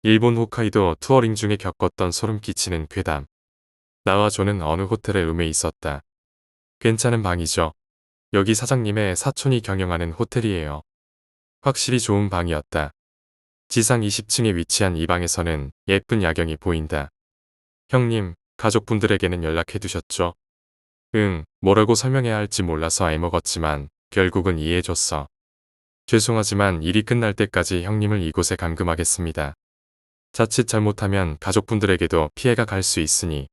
일본 홋카이도 투어링 중에 겪었던 소름 끼치는 괴담. 나와 조는 어느 호텔에 룸에 있었다. 괜찮은 방이죠. 여기 사장님의 사촌이 경영하는 호텔이에요. 확실히 좋은 방이었다. 지상 20층에 위치한 이 방에서는 예쁜 야경이 보인다. 형님, 가족분들에게는 연락해 두셨죠? 응, 뭐라고 설명해야 할지 몰라서 애먹었지만 결국은 이해해줬어. 죄송하지만 일이 끝날 때까지 형님을 이곳에 감금하겠습니다. 자칫 잘못하면 가족분들에게도 피해가 갈 수 있으니.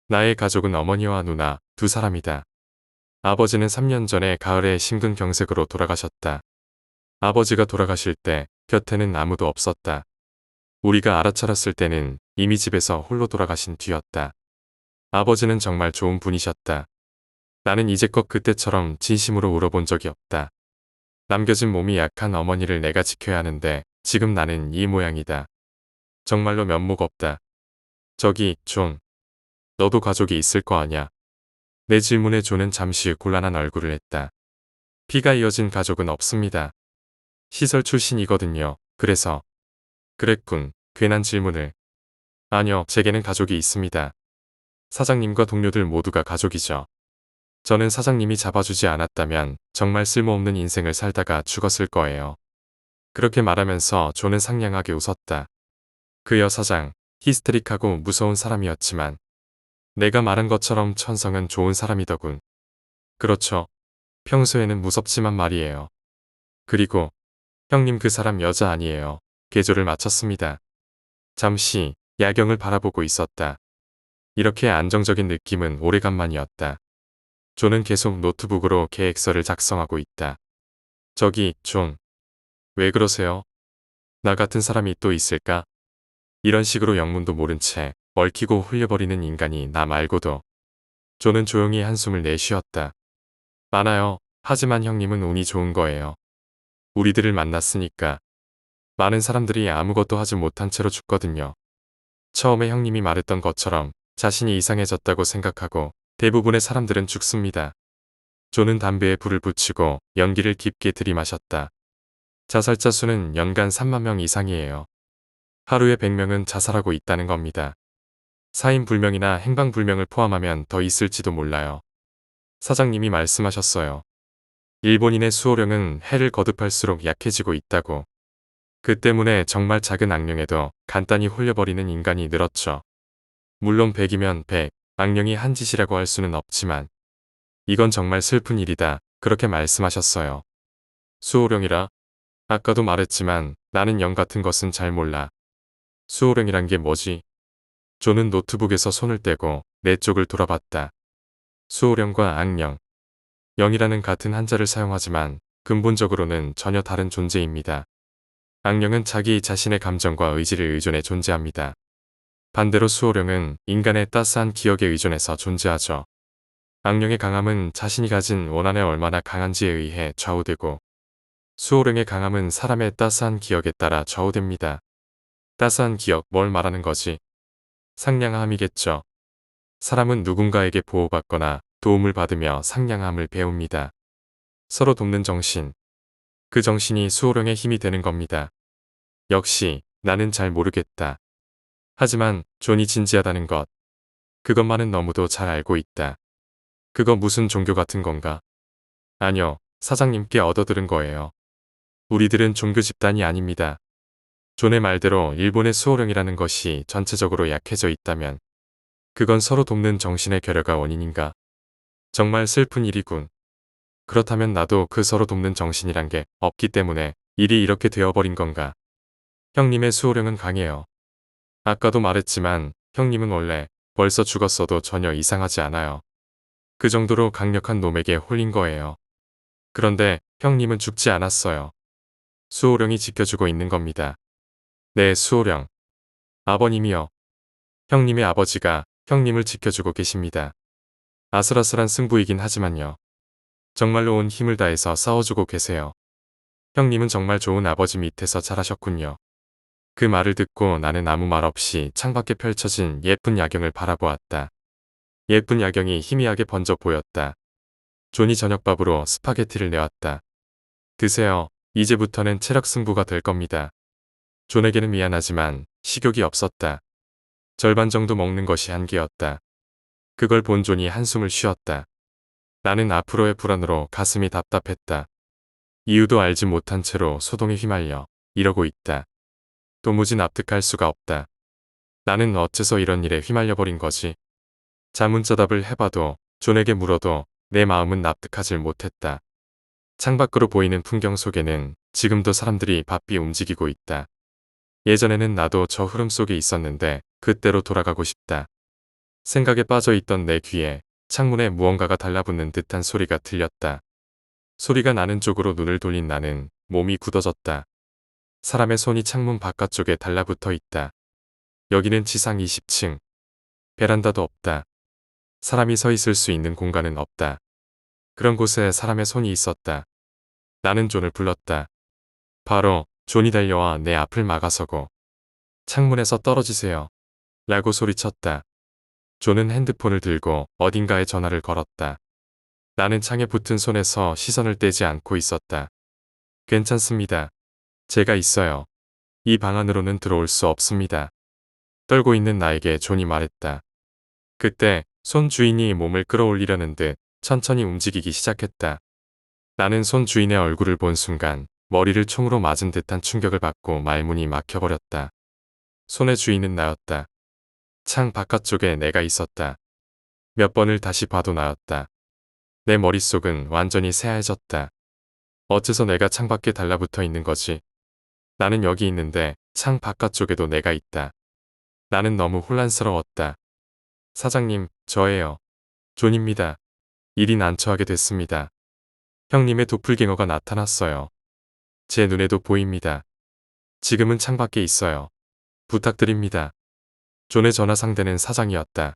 나의 가족은 어머니와 누나 두 사람이다. 아버지는 3년 전에 가을에 심근경색으로 돌아가셨다. 아버지가 돌아가실 때 곁에는 아무도 없었다. 우리가 알아차렸을 때는 이미 집에서 홀로 돌아가신 뒤였다. 아버지는 정말 좋은 분이셨다. 나는 이제껏 그때처럼 진심으로 울어본 적이 없다. 남겨진 몸이 약한 어머니를 내가 지켜야 하는데 지금 나는 이 모양이다. 정말로 면목 없다. 저기, 존. 너도 가족이 있을 거 아냐? 내 질문에 존은 잠시 곤란한 얼굴을 했다. 피가 이어진 가족은 없습니다. 시설 출신이거든요. 그래서. 그랬군. 괜한 질문을. 아니요, 제게는 가족이 있습니다. 사장님과 동료들 모두가 가족이죠. 저는 사장님이 잡아주지 않았다면 정말 쓸모없는 인생을 살다가 죽었을 거예요. 그렇게 말하면서 존은 상냥하게 웃었다. 그 여사장, 히스테릭하고 무서운 사람이었지만 내가 말한 것처럼 천성은 좋은 사람이더군. 그렇죠. 평소에는 무섭지만 말이에요. 그리고 형님 그 사람 여자 아니에요. 계조를 맞췄습니다. 잠시 야경을 바라보고 있었다. 이렇게 안정적인 느낌은 오래간만이었다. 존은 계속 노트북으로 계획서를 작성하고 있다. 저기, 존. 왜 그러세요? 나 같은 사람이 또 있을까? 이런 식으로 영문도 모른 채 얽히고 흘려버리는 인간이 나 말고도. 존은 조용히 한숨을 내쉬었다. 많아요. 하지만 형님은 운이 좋은 거예요. 우리들을 만났으니까. 많은 사람들이 아무것도 하지 못한 채로 죽거든요. 처음에 형님이 말했던 것처럼 자신이 이상해졌다고 생각하고 대부분의 사람들은 죽습니다. 존은 담배에 불을 붙이고 연기를 깊게 들이마셨다. 자살자 수는 연간 3만 명 이상이에요. 하루에 100명은 자살하고 있다는 겁니다. 사인불명이나 행방불명을 포함하면 더 있을지도 몰라요. 사장님이 말씀하셨어요. 일본인의 수호령은 해를 거듭할수록 약해지고 있다고. 그 때문에 정말 작은 악령에도 간단히 홀려버리는 인간이 늘었죠. 물론 100이면 100, 악령이 한 짓이라고 할 수는 없지만 이건 정말 슬픈 일이다. 그렇게 말씀하셨어요. 수호령이라? 아까도 말했지만 나는 영 같은 것은 잘 몰라. 수호령이란 게 뭐지? 존은 노트북에서 손을 떼고 내 쪽을 돌아봤다. 수호령과 악령. 영이라는 같은 한자를 사용하지만 근본적으로는 전혀 다른 존재입니다. 악령은 자기 자신의 감정과 의지를 의존해 존재합니다. 반대로 수호령은 인간의 따스한 기억에 의존해서 존재하죠. 악령의 강함은 자신이 가진 원한에 얼마나 강한지에 의해 좌우되고 수호령의 강함은 사람의 따스한 기억에 따라 좌우됩니다. 따스한 기억, 뭘 말하는 거지? 상냥함이겠죠. 사람은 누군가에게 보호받거나 도움을 받으며 상냥함을 배웁니다. 서로 돕는 정신. 그 정신이 수호령의 힘이 되는 겁니다. 역시 나는 잘 모르겠다. 하지만 존이 진지하다는 것. 그것만은 너무도 잘 알고 있다. 그거 무슨 종교 같은 건가? 아니요, 사장님께 얻어들은 거예요. 우리들은 종교 집단이 아닙니다. 존의 말대로 일본의 수호령이라는 것이 전체적으로 약해져 있다면 그건 서로 돕는 정신의 결여가 원인인가? 정말 슬픈 일이군. 그렇다면 나도 그 서로 돕는 정신이란 게 없기 때문에 일이 이렇게 되어버린 건가? 형님의 수호령은 강해요. 아까도 말했지만 형님은 원래 벌써 죽었어도 전혀 이상하지 않아요. 그 정도로 강력한 놈에게 홀린 거예요. 그런데 형님은 죽지 않았어요. 수호령이 지켜주고 있는 겁니다. 네, 수호령. 아버님이요. 형님의 아버지가 형님을 지켜주고 계십니다. 아슬아슬한 승부이긴 하지만요. 정말로 온 힘을 다해서 싸워주고 계세요. 형님은 정말 좋은 아버지 밑에서 자라셨군요. 그 말을 듣고 나는 아무 말 없이 창밖에 펼쳐진 예쁜 야경을 바라보았다. 예쁜 야경이 희미하게 번져 보였다. 존이 저녁밥으로 스파게티를 내왔다. 드세요. 이제부터는 체력 승부가 될 겁니다. 존에게는 미안하지만 식욕이 없었다. 절반 정도 먹는 것이 한계였다. 그걸 본 존이 한숨을 쉬었다. 나는 앞으로의 불안으로 가슴이 답답했다. 이유도 알지 못한 채로 소동에 휘말려 이러고 있다. 도무지 납득할 수가 없다. 나는 어째서 이런 일에 휘말려버린 거지? 자문자답을 해봐도 존에게 물어도 내 마음은 납득하질 못했다. 창밖으로 보이는 풍경 속에는 지금도 사람들이 바삐 움직이고 있다. 예전에는 나도 저 흐름 속에 있었는데 그때로 돌아가고 싶다. 생각에 빠져있던 내 귀에 창문에 무언가가 달라붙는 듯한 소리가 들렸다. 소리가 나는 쪽으로 눈을 돌린 나는 몸이 굳어졌다. 사람의 손이 창문 바깥쪽에 달라붙어 있다. 여기는 지상 20층. 베란다도 없다. 사람이 서 있을 수 있는 공간은 없다. 그런 곳에 사람의 손이 있었다. 나는 존을 불렀다. 바로 존이 달려와 내 앞을 막아서고 창문에서 떨어지세요. 라고 소리쳤다. 존은 핸드폰을 들고 어딘가에 전화를 걸었다. 나는 창에 붙은 손에서 시선을 떼지 않고 있었다. 괜찮습니다. 제가 있어요. 이 방 안으로는 들어올 수 없습니다. 떨고 있는 나에게 존이 말했다. 그때 손 주인이 몸을 끌어올리려는 듯 천천히 움직이기 시작했다. 나는 손 주인의 얼굴을 본 순간 머리를 총으로 맞은 듯한 충격을 받고 말문이 막혀버렸다. 손의 주인은 나였다. 창 바깥쪽에 내가 있었다. 몇 번을 다시 봐도 나였다. 내 머릿속은 완전히 새하얘졌다. 어째서 내가 창밖에 달라붙어 있는 거지? 나는 여기 있는데 창 바깥쪽에도 내가 있다. 나는 너무 혼란스러웠다. 사장님, 저예요. 존입니다. 일이 난처하게 됐습니다. 형님의 도플갱어가 나타났어요. 제 눈에도 보입니다. 지금은 창밖에 있어요. 부탁드립니다. 존의 전화 상대는 사장이었다.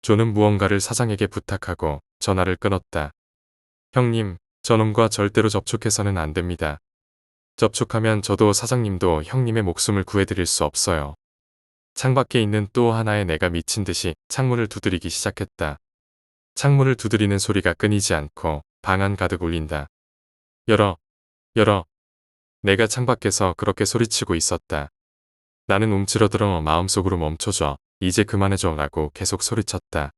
존은 무언가를 사장에게 부탁하고 전화를 끊었다. 형님, 저놈과 절대로 접촉해서는 안 됩니다. 접촉하면 저도 사장님도 형님의 목숨을 구해드릴 수 없어요. 창밖에 있는 또 하나의 내가 미친 듯이 창문을 두드리기 시작했다. 창문을 두드리는 소리가 끊이지 않고 방 안 가득 울린다. 열어, 열어. 내가 창밖에서 그렇게 소리치고 있었다. 나는 움츠러들어 마음속으로 멈춰줘. 이제 그만해줘 라고 계속 소리쳤다.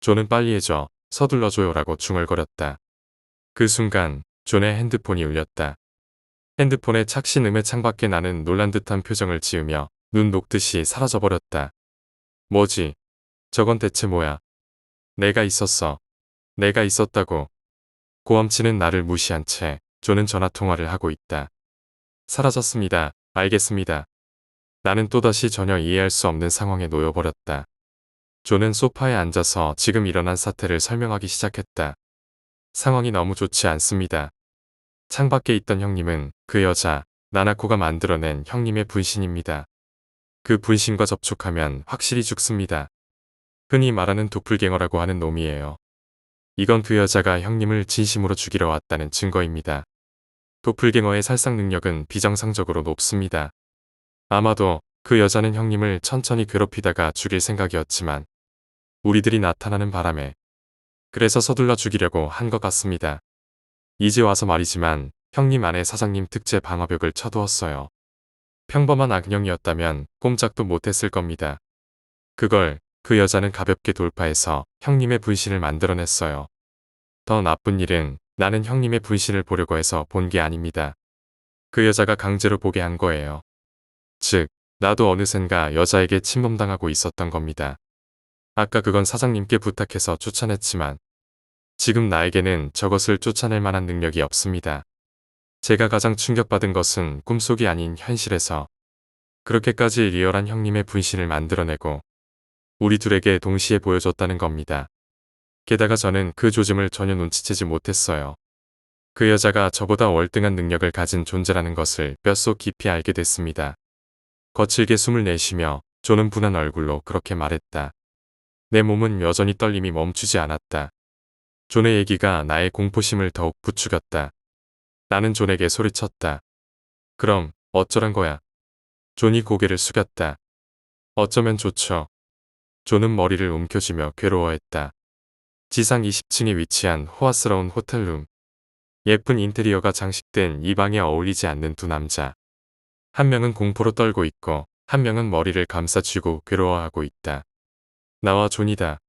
존은 빨리 해줘. 서둘러줘요 라고 중얼거렸다. 그 순간 존의 핸드폰이 울렸다. 핸드폰의 착신음에 창밖에 나는 놀란 듯한 표정을 지으며 눈 녹듯이 사라져버렸다. 뭐지? 저건 대체 뭐야? 내가 있었어. 내가 있었다고. 고함치는 나를 무시한 채 존은 전화통화를 하고 있다. 사라졌습니다. 알겠습니다. 나는 또다시 전혀 이해할 수 없는 상황에 놓여버렸다. 존은 소파에 앉아서 지금 일어난 사태를 설명하기 시작했다. 상황이 너무 좋지 않습니다. 창밖에 있던 형님은 그 여자, 나나코가 만들어낸 형님의 분신입니다. 그 분신과 접촉하면 확실히 죽습니다. 흔히 말하는 도플갱어라고 하는 놈이에요. 이건 그 여자가 형님을 진심으로 죽이러 왔다는 증거입니다. 도플갱어의 살상 능력은 비정상적으로 높습니다. 아마도 그 여자는 형님을 천천히 괴롭히다가 죽일 생각이었지만 우리들이 나타나는 바람에 그래서 서둘러 죽이려고 한 것 같습니다. 이제 와서 말이지만 형님 안에 사장님 특제 방어벽을 쳐두었어요. 평범한 악령이었다면 꼼짝도 못했을 겁니다. 그걸 그 여자는 가볍게 돌파해서 형님의 분신을 만들어냈어요. 더 나쁜 일은 나는 형님의 분신을 보려고 해서 본 게 아닙니다. 그 여자가 강제로 보게 한 거예요. 즉, 나도 어느샌가 여자에게 침범당하고 있었던 겁니다. 아까 그건 사장님께 부탁해서 쫓아냈지만 지금 나에게는 저것을 쫓아낼 만한 능력이 없습니다. 제가 가장 충격받은 것은 꿈속이 아닌 현실에서 그렇게까지 리얼한 형님의 분신을 만들어내고 우리 둘에게 동시에 보여줬다는 겁니다. 게다가 저는 그 조짐을 전혀 눈치채지 못했어요. 그 여자가 저보다 월등한 능력을 가진 존재라는 것을 뼛속 깊이 알게 됐습니다. 거칠게 숨을 내쉬며 존은 분한 얼굴로 그렇게 말했다. 내 몸은 여전히 떨림이 멈추지 않았다. 존의 얘기가 나의 공포심을 더욱 부추겼다. 나는 존에게 소리쳤다. 그럼 어쩌란 거야? 존이 고개를 숙였다. 어쩌면 좋죠. 존은 머리를 움켜쥐며 괴로워했다. 지상 20층에 위치한 호화스러운 호텔룸. 예쁜 인테리어가 장식된 이 방에 어울리지 않는 두 남자. 한 명은 공포로 떨고 있고 한 명은 머리를 감싸쥐고 괴로워하고 있다. 나와 존이다.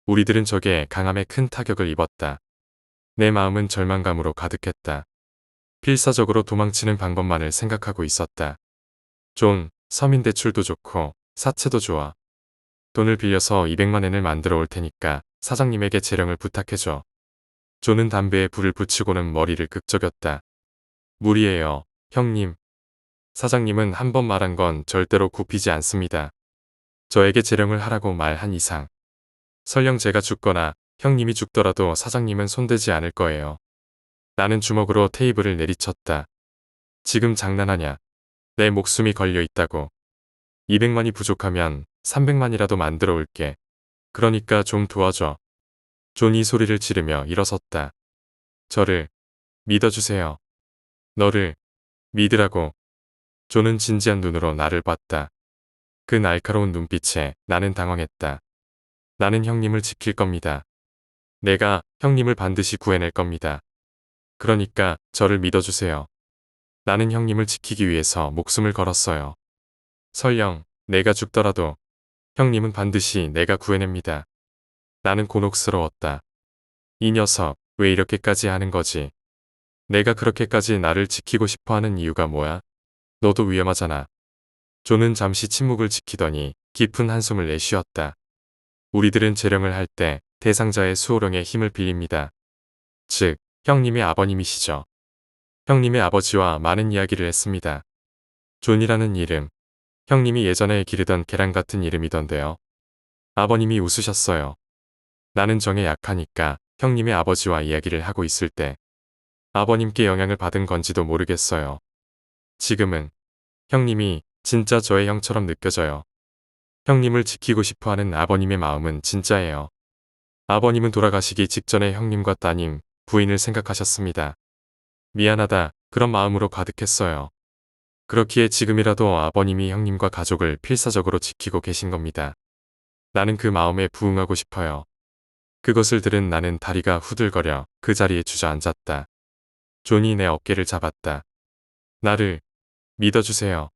우리들은 적의 강함에 큰 타격을 입었다. 내 마음은 절망감으로 가득했다. 필사적으로 도망치는 방법만을 생각하고 있었다. 존, 서민 대출도 좋고 사채도 좋아. 돈을 빌려서 200만 엔을 만들어 올 테니까 사장님에게 재령을 부탁해줘. 존은 담배에 불을 붙이고는 머리를 극적였다. 무리예요, 형님. 사장님은 한 번 말한 건 절대로 굽히지 않습니다. 저에게 재령을 하라고 말한 이상. 설령 제가 죽거나 형님이 죽더라도 사장님은 손대지 않을 거예요. 나는 주먹으로 테이블을 내리쳤다. 지금 장난하냐? 내 목숨이 걸려 있다고. 200만이 부족하면 300만이라도 만들어 올게. 그러니까 좀 도와줘. 존이 소리를 지르며 일어섰다. 저를 믿어주세요. 너를 믿으라고. 존은 진지한 눈으로 나를 봤다. 그 날카로운 눈빛에 나는 당황했다. 나는 형님을 지킬 겁니다. 내가 형님을 반드시 구해낼 겁니다. 그러니까 저를 믿어주세요. 나는 형님을 지키기 위해서 목숨을 걸었어요. 설령 내가 죽더라도 형님은 반드시 내가 구해냅니다. 나는 곤혹스러웠다. 이 녀석 왜 이렇게까지 하는 거지? 내가 그렇게까지 나를 지키고 싶어 하는 이유가 뭐야? 너도 위험하잖아. 존은 잠시 침묵을 지키더니 깊은 한숨을 내쉬었다. 우리들은 재령을 할 때 대상자의 수호령의 힘을 빌립니다. 즉, 형님의 아버님이시죠. 형님의 아버지와 많은 이야기를 했습니다. 존이라는 이름, 형님이 예전에 기르던 계란 같은 이름이던데요. 아버님이 웃으셨어요. 나는 정에 약하니까 형님의 아버지와 이야기를 하고 있을 때 아버님께 영향을 받은 건지도 모르겠어요. 지금은 형님이 진짜 저의 형처럼 느껴져요. 형님을 지키고 싶어하는 아버님의 마음은 진짜예요. 아버님은 돌아가시기 직전에 형님과 따님, 부인을 생각하셨습니다. 미안하다, 그런 마음으로 가득했어요. 그렇기에 지금이라도 아버님이 형님과 가족을 필사적으로 지키고 계신 겁니다. 나는 그 마음에 부응하고 싶어요. 그것을 들은 나는 다리가 후들거려 그 자리에 주저앉았다. 존이 내 어깨를 잡았다. 나를 믿어주세요.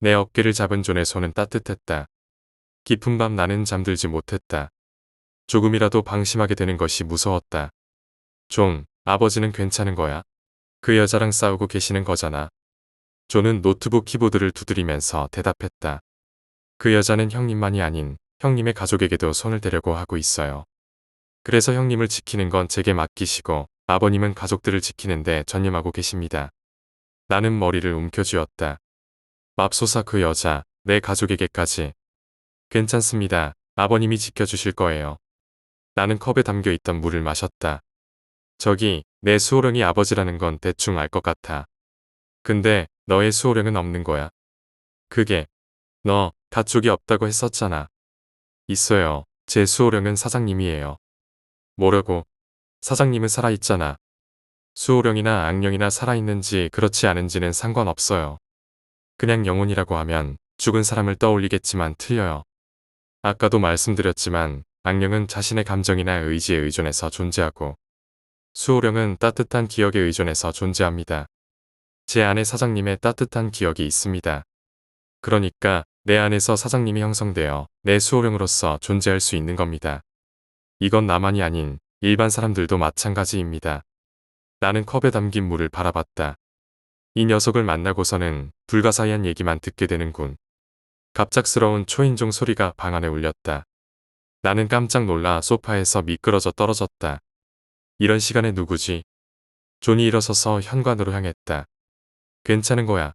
내 어깨를 잡은 존의 손은 따뜻했다. 깊은 밤 나는 잠들지 못했다. 조금이라도 방심하게 되는 것이 무서웠다. 존, 아버지는 괜찮은 거야? 그 여자랑 싸우고 계시는 거잖아. 존은 노트북 키보드를 두드리면서 대답했다. 그 여자는 형님만이 아닌 형님의 가족에게도 손을 대려고 하고 있어요. 그래서 형님을 지키는 건 제게 맡기시고 아버님은 가족들을 지키는데 전념하고 계십니다. 나는 머리를 움켜쥐었다. 맙소사 그 여자, 내 가족에게까지. 괜찮습니다. 아버님이 지켜주실 거예요. 나는 컵에 담겨있던 물을 마셨다. 저기, 내 수호령이 아버지라는 건 대충 알 것 같아. 근데 너의 수호령은 없는 거야. 그게, 너 가족이 없다고 했었잖아. 있어요. 제 수호령은 사장님이에요. 뭐라고? 사장님은 살아있잖아. 수호령이나 악령이나 살아있는지 그렇지 않은지는 상관없어요. 그냥 영혼이라고 하면 죽은 사람을 떠올리겠지만 틀려요. 아까도 말씀드렸지만 악령은 자신의 감정이나 의지에 의존해서 존재하고 수호령은 따뜻한 기억에 의존해서 존재합니다. 제 안에 사장님의 따뜻한 기억이 있습니다. 그러니까 내 안에서 사장님이 형성되어 내 수호령으로서 존재할 수 있는 겁니다. 이건 나만이 아닌 일반 사람들도 마찬가지입니다. 나는 컵에 담긴 물을 바라봤다. 이 녀석을 만나고서는 불가사의한 얘기만 듣게 되는군. 갑작스러운 초인종 소리가 방 안에 울렸다. 나는 깜짝 놀라 소파에서 미끄러져 떨어졌다. 이런 시간에 누구지? 존이 일어서서 현관으로 향했다. 괜찮은 거야.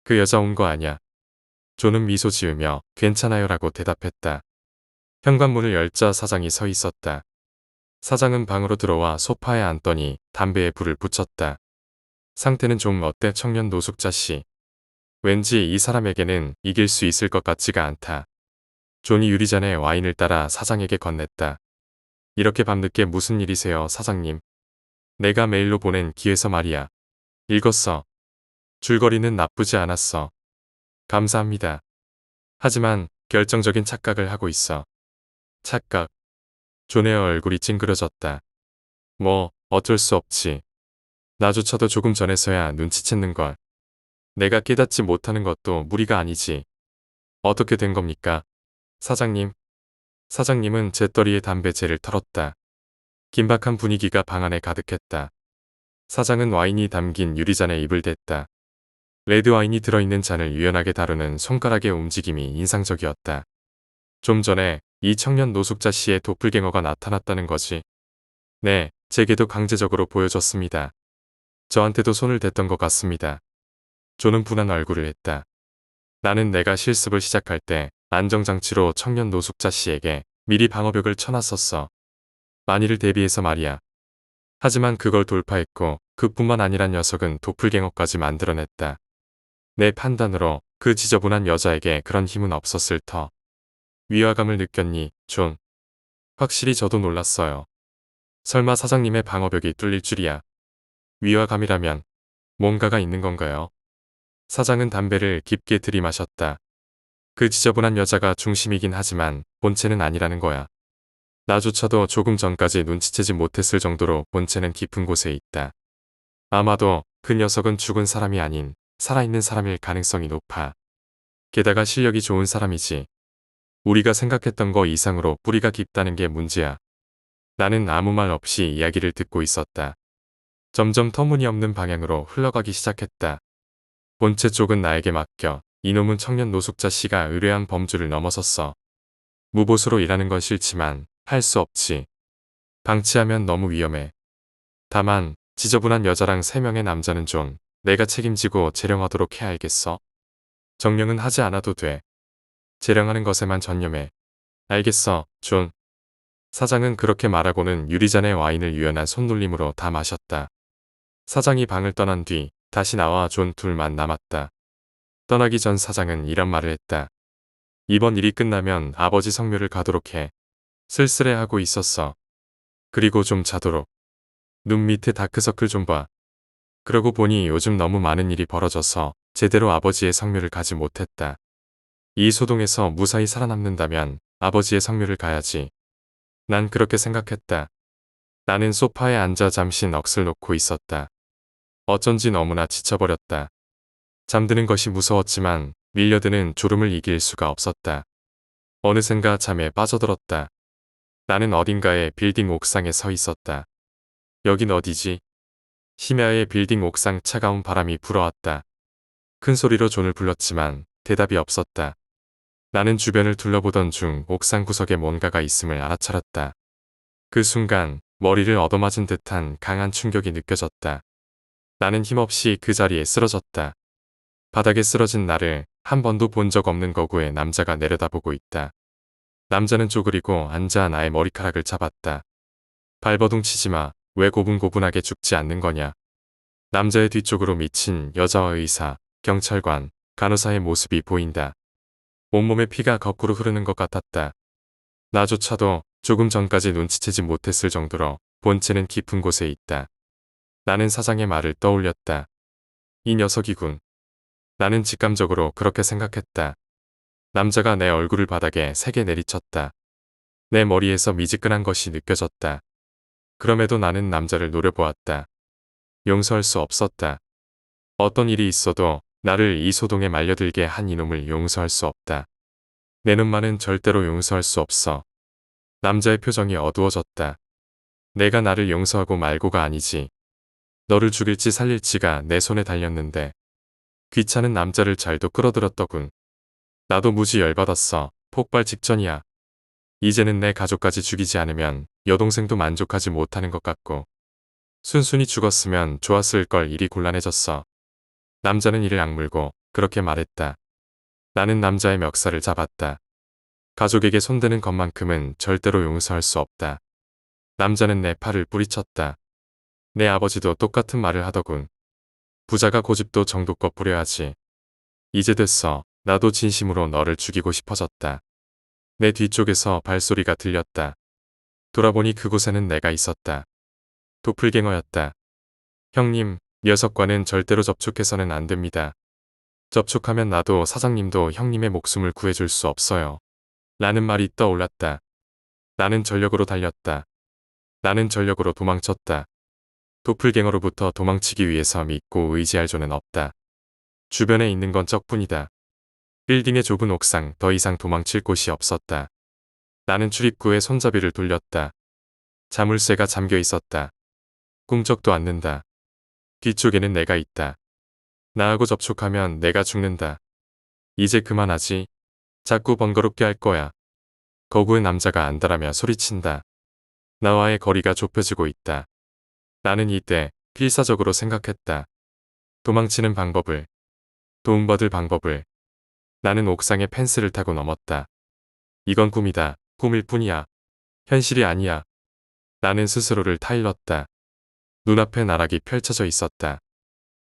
그 여자 온 거 아냐? 존은 미소 지으며 괜찮아요라고 대답했다. 현관문을 열자 사장이 서 있었다. 사장은 방으로 들어와 소파에 앉더니 담배에 불을 붙였다. 상태는 좀 어때 청년 노숙자 씨? 왠지 이 사람에게는 이길 수 있을 것 같지가 않다. 존이 유리잔에 와인을 따라 사장에게 건넸다. 이렇게 밤늦게 무슨 일이세요 사장님? 내가 메일로 보낸 기회서 말이야. 읽었어. 줄거리는 나쁘지 않았어. 감사합니다. 하지만 결정적인 착각을 하고 있어. 착각. 존의 얼굴이 찡그려졌다. 뭐 어쩔 수 없지. 나조차도 조금 전에서야 눈치챘는걸. 내가 깨닫지 못하는 것도 무리가 아니지. 어떻게 된 겁니까? 사장님. 사장님은 재떨이에 담배재를 털었다. 긴박한 분위기가 방 안에 가득했다. 사장은 와인이 담긴 유리잔에 입을 댔다. 레드 와인이 들어있는 잔을 유연하게 다루는 손가락의 움직임이 인상적이었다. 좀 전에 이 청년 노숙자 씨의 도플갱어가 나타났다는 거지. 네, 제게도 강제적으로 보여줬습니다. 저한테도 손을 댔던 것 같습니다. 존은 분한 얼굴을 했다. 나는 내가 실습을 시작할 때 안정장치로 청년 노숙자 씨에게 미리 방어벽을 쳐놨었어. 만일을 대비해서 말이야. 하지만 그걸 돌파했고 그뿐만 아니라 녀석은 도플갱어까지 만들어냈다. 내 판단으로 그 지저분한 여자에게 그런 힘은 없었을 터. 위화감을 느꼈니, 존? 확실히 저도 놀랐어요. 설마 사장님의 방어벽이 뚫릴 줄이야. 위화감이라면 뭔가가 있는 건가요? 사장은 담배를 깊게 들이마셨다. 그 지저분한 여자가 중심이긴 하지만 본체는 아니라는 거야. 나조차도 조금 전까지 눈치채지 못했을 정도로 본체는 깊은 곳에 있다. 아마도 그 녀석은 죽은 사람이 아닌 살아있는 사람일 가능성이 높아. 게다가 실력이 좋은 사람이지. 우리가 생각했던 거 이상으로 뿌리가 깊다는 게 문제야. 나는 아무 말 없이 이야기를 듣고 있었다. 점점 터무니없는 방향으로 흘러가기 시작했다. 본체 쪽은 나에게 맡겨. 이놈은 청년 노숙자 씨가 의뢰한 범주를 넘어섰어. 무보수로 일하는 건 싫지만 할 수 없지. 방치하면 너무 위험해. 다만 지저분한 여자랑 3명의 남자는 좀 내가 책임지고 재령하도록 해야 알겠어? 정령은 하지 않아도 돼. 재령하는 것에만 전념해. 알겠어, 존. 사장은 그렇게 말하고는 유리잔에 와인을 유연한 손놀림으로 다 마셨다. 사장이 방을 떠난 뒤 다시 나와 존 둘만 남았다. 떠나기 전 사장은 이런 말을 했다. 이번 일이 끝나면 아버지 성묘를 가도록 해. 쓸쓸해하고 있었어. 그리고 좀 자도록. 눈 밑에 다크서클 좀 봐. 그러고 보니 요즘 너무 많은 일이 벌어져서 제대로 아버지의 성묘를 가지 못했다. 이 소동에서 무사히 살아남는다면 아버지의 성묘를 가야지. 난 그렇게 생각했다. 나는 소파에 앉아 잠시 넋을 놓고 있었다. 어쩐지 너무나 지쳐버렸다. 잠드는 것이 무서웠지만 밀려드는 졸음을 이길 수가 없었다. 어느샌가 잠에 빠져들었다. 나는 어딘가에 빌딩 옥상에 서 있었다. 여긴 어디지? 심야의 빌딩 옥상 차가운 바람이 불어왔다. 큰 소리로 존을 불렀지만 대답이 없었다. 나는 주변을 둘러보던 중 옥상 구석에 뭔가가 있음을 알아차렸다. 그 순간 머리를 얻어맞은 듯한 강한 충격이 느껴졌다. 나는 힘없이 그 자리에 쓰러졌다. 바닥에 쓰러진 나를 한 번도 본 적 없는 거구의 남자가 내려다보고 있다. 남자는 쪼그리고 앉아 나의 머리카락을 잡았다. 발버둥 치지 마. 왜 고분고분하게 죽지 않는 거냐. 남자의 뒤쪽으로 미친 여자와 의사, 경찰관, 간호사의 모습이 보인다. 온몸에 피가 거꾸로 흐르는 것 같았다. 나조차도 조금 전까지 눈치채지 못했을 정도로 본체는 깊은 곳에 있다. 나는 사장의 말을 떠올렸다. 이 녀석이군. 나는 직감적으로 그렇게 생각했다. 남자가 내 얼굴을 바닥에 세게 내리쳤다. 내 머리에서 미지근한 것이 느껴졌다. 그럼에도 나는 남자를 노려보았다. 용서할 수 없었다. 어떤 일이 있어도 나를 이 소동에 말려들게 한 이놈을 용서할 수 없다. 내 놈만은 절대로 용서할 수 없어. 남자의 표정이 어두워졌다. 내가 나를 용서하고 말고가 아니지. 너를 죽일지 살릴지가 내 손에 달렸는데. 귀찮은 남자를 잘도 끌어들였더군. 나도 무지 열받았어. 폭발 직전이야. 이제는 내 가족까지 죽이지 않으면 여동생도 만족하지 못하는 것 같고. 순순히 죽었으면 좋았을 걸. 일이 곤란해졌어. 남자는 이를 악물고 그렇게 말했다. 나는 남자의 멱살을 잡았다. 가족에게 손대는 것만큼은 절대로 용서할 수 없다. 남자는 내 팔을 뿌리쳤다. 내 아버지도 똑같은 말을 하더군. 부자가 고집도 정도껏 부려야지. 이제 됐어. 나도 진심으로 너를 죽이고 싶어졌다. 내 뒤쪽에서 발소리가 들렸다. 돌아보니 그곳에는 내가 있었다. 도플갱어였다. 형님, 녀석과는 절대로 접촉해서는 안 됩니다. 접촉하면 나도 사장님도 형님의 목숨을 구해줄 수 없어요. 라는 말이 떠올랐다. 나는 전력으로 달렸다. 나는 전력으로 도망쳤다. 도플갱어로부터 도망치기 위해서 믿고 의지할 조는 없다. 주변에 있는 건 적뿐이다. 빌딩의 좁은 옥상, 더 이상 도망칠 곳이 없었다. 나는 출입구에 손잡이를 돌렸다. 자물쇠가 잠겨 있었다. 꿈쩍도 않는다. 뒤쪽에는 내가 있다. 나하고 접촉하면 내가 죽는다. 이제 그만하지. 자꾸 번거롭게 할 거야. 거구의 남자가 안달하며 소리친다. 나와의 거리가 좁혀지고 있다. 나는 이때 필사적으로 생각했다. 도망치는 방법을, 도움받을 방법을. 나는 옥상의 펜스를 타고 넘었다. 이건 꿈이다. 꿈일 뿐이야. 현실이 아니야. 나는 스스로를 타일렀다. 눈앞에 나락이 펼쳐져 있었다.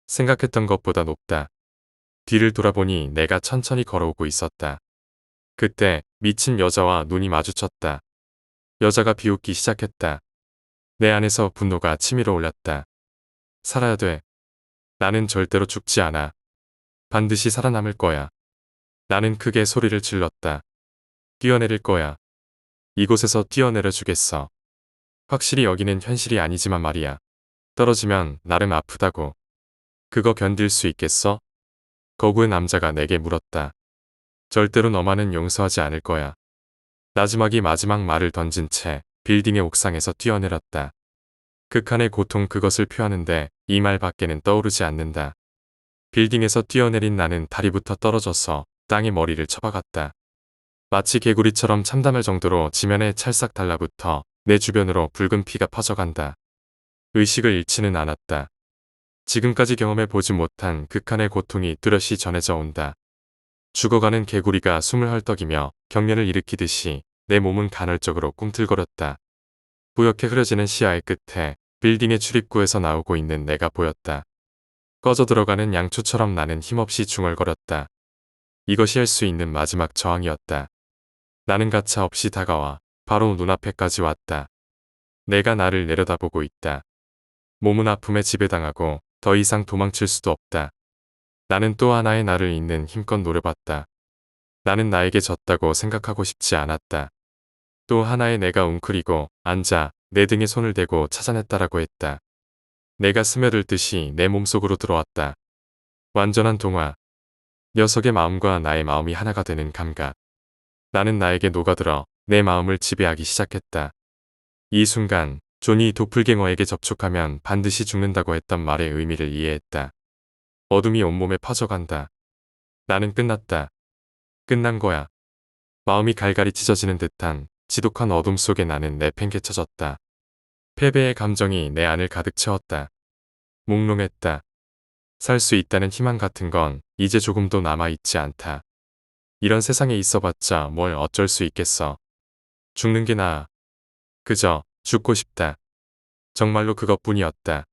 생각했던 것보다 높다. 뒤를 돌아보니 내가 천천히 걸어오고 있었다. 그때 미친 여자와 눈이 마주쳤다. 여자가 비웃기 시작했다. 내 안에서 분노가 치밀어 올랐다. 살아야 돼. 나는 절대로 죽지 않아. 반드시 살아남을 거야. 나는 크게 소리를 질렀다. 뛰어내릴 거야. 이곳에서 뛰어내려 주겠어. 확실히 여기는 현실이 아니지만 말이야. 떨어지면 나름 아프다고. 그거 견딜 수 있겠어? 거구의 남자가 내게 물었다. 절대로 너만은 용서하지 않을 거야. 나지막이 마지막 말을 던진 채 빌딩의 옥상에서 뛰어내렸다. 극한의 고통 그것을 표하는데 이 말밖에는 떠오르지 않는다. 빌딩에서 뛰어내린 나는 다리부터 떨어져서 땅에 머리를 쳐박았다. 마치 개구리처럼 참담할 정도로 지면에 찰싹 달라붙어 내 주변으로 붉은 피가 퍼져간다. 의식을 잃지는 않았다. 지금까지 경험해 보지 못한 극한의 고통이 뚜렷이 전해져 온다. 죽어가는 개구리가 숨을 헐떡이며 경련을 일으키듯이 내 몸은 간헐적으로 꿈틀거렸다. 뿌옇게 흐려지는 시야의 끝에 빌딩의 출입구에서 나오고 있는 내가 보였다. 꺼져 들어가는 양초처럼 나는 힘없이 중얼거렸다. 이것이 할 수 있는 마지막 저항이었다. 나는 가차없이 다가와 바로 눈앞에까지 왔다. 내가 나를 내려다보고 있다. 몸은 아픔에 지배당하고 더 이상 도망칠 수도 없다. 나는 또 하나의 나를 잇는 힘껏 노려봤다. 나는 나에게 졌다고 생각하고 싶지 않았다. 또 하나의 내가 웅크리고 앉아 내 등에 손을 대고 찾아냈다라고 했다. 내가 스며들듯이 내 몸속으로 들어왔다. 완전한 동화. 녀석의 마음과 나의 마음이 하나가 되는 감각. 나는 나에게 녹아들어 내 마음을 지배하기 시작했다. 이 순간 존이 도플갱어에게 접촉하면 반드시 죽는다고 했던 말의 의미를 이해했다. 어둠이 온몸에 퍼져간다. 나는 끝났다. 끝난 거야. 마음이 갈갈이 찢어지는 듯한 지독한 어둠 속에 나는 내팽개쳐졌다. 패배의 감정이 내 안을 가득 채웠다. 몽롱했다. 살 수 있다는 희망 같은 건 이제 조금도 남아있지 않다. 이런 세상에 있어봤자 뭘 어쩔 수 있겠어. 죽는 게 나아. 그저 죽고 싶다. 정말로 그것뿐이었다.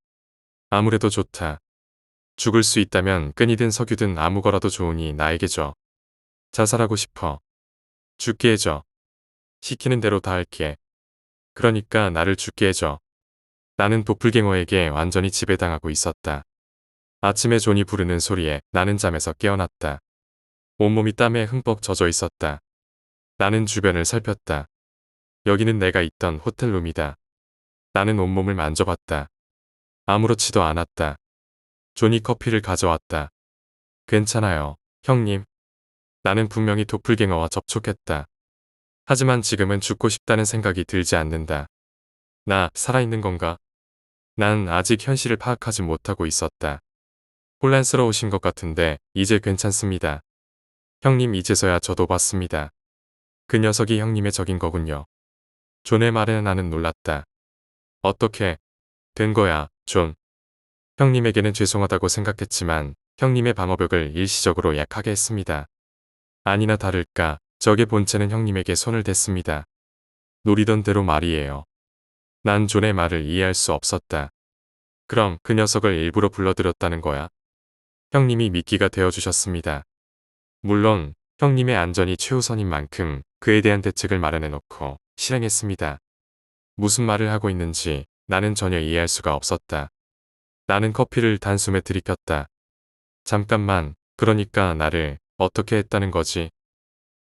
아무래도 좋다. 죽을 수 있다면 끈이든 석유든 아무 거라도 좋으니 나에게 줘. 자살하고 싶어. 죽게 해줘. 시키는 대로 다 할게. 그러니까 나를 죽게 해줘. 나는 도플갱어에게 완전히 지배당하고 있었다. 아침에 존이 부르는 소리에 나는 잠에서 깨어났다. 온몸이 땀에 흠뻑 젖어 있었다. 나는 주변을 살폈다. 여기는 내가 있던 호텔룸이다. 나는 온몸을 만져봤다. 아무렇지도 않았다. 존이 커피를 가져왔다. 괜찮아요, 형님. 나는 분명히 도플갱어와 접촉했다. 하지만 지금은 죽고 싶다는 생각이 들지 않는다. 나 살아있는 건가? 난 아직 현실을 파악하지 못하고 있었다. 혼란스러우신 것 같은데 이제 괜찮습니다. 형님 이제서야 저도 봤습니다. 그 녀석이 형님의 적인 거군요. 존의 말에 나는 놀랐다. 어떻게 된 거야, 존? 형님에게는 죄송하다고 생각했지만 형님의 방어벽을 일시적으로 약하게 했습니다. 아니나 다를까 적의 본체는 형님에게 손을 댔습니다. 노리던 대로 말이에요. 난 존의 말을 이해할 수 없었다. 그럼 그 녀석을 일부러 불러들였다는 거야? 형님이 미끼가 되어주셨습니다. 물론 형님의 안전이 최우선인 만큼 그에 대한 대책을 마련해놓고 실행했습니다. 무슨 말을 하고 있는지 나는 전혀 이해할 수가 없었다. 나는 커피를 단숨에 들이켰다. 잠깐만, 그러니까 나를 어떻게 했다는 거지?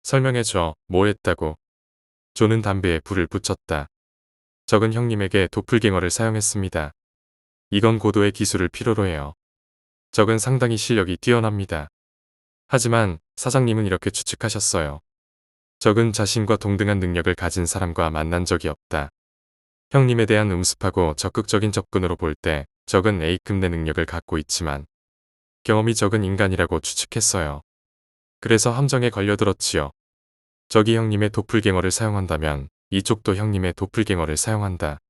설명해줘, 뭐 했다고? 존은 담배에 불을 붙였다. 적은 형님에게 도플갱어를 사용했습니다. 이건 고도의 기술을 필요로 해요. 적은 상당히 실력이 뛰어납니다. 하지만 사장님은 이렇게 추측하셨어요. 적은 자신과 동등한 능력을 가진 사람과 만난 적이 없다. 형님에 대한 음습하고 적극적인 접근으로 볼 때 적은 A급 내 능력을 갖고 있지만 경험이 적은 인간이라고 추측했어요. 그래서 함정에 걸려들었지요. 적이 형님의 도플갱어를 사용한다면 이쪽도 형님의 도플갱어를 사용한다.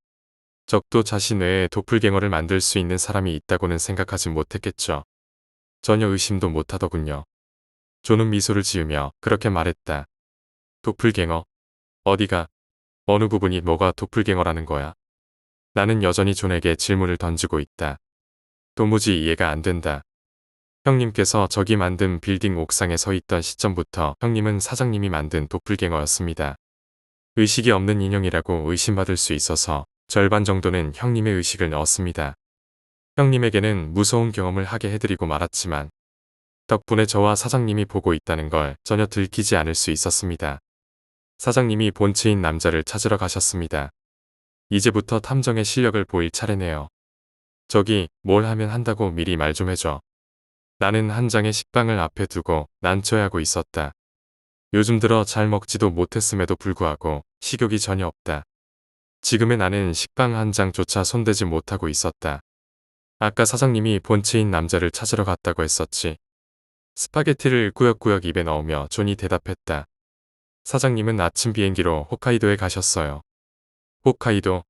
적도 자신 외에 도플갱어를 만들 수 있는 사람이 있다고는 생각하지 못했겠죠. 전혀 의심도 못하더군요. 존은 미소를 지으며 그렇게 말했다. 도플갱어? 어디가? 어느 부분이 뭐가 도플갱어라는 거야? 나는 여전히 존에게 질문을 던지고 있다. 도무지 이해가 안 된다. 형님께서 저기 만든 빌딩 옥상에 서 있던 시점부터 형님은 사장님이 만든 도플갱어였습니다. 의식이 없는 인형이라고 의심받을 수 있어서 절반 정도는 형님의 의식을 넣었습니다. 형님에게는 무서운 경험을 하게 해드리고 말았지만 덕분에 저와 사장님이 보고 있다는 걸 전혀 들키지 않을 수 있었습니다. 사장님이 본체인 남자를 찾으러 가셨습니다. 이제부터 탐정의 실력을 보일 차례네요. 저기 뭘 하면 한다고 미리 말 좀 해줘. 나는 한 장의 식빵을 앞에 두고 난처해하고 있었다. 요즘 들어 잘 먹지도 못했음에도 불구하고 식욕이 전혀 없다. 지금의 나는 식빵 한 장조차 손대지 못하고 있었다. 아까 사장님이 본체인 남자를 찾으러 갔다고 했었지. 스파게티를 꾸역꾸역 입에 넣으며 존이 대답했다. 사장님은 아침 비행기로 홋카이도에 가셨어요. 홋카이도.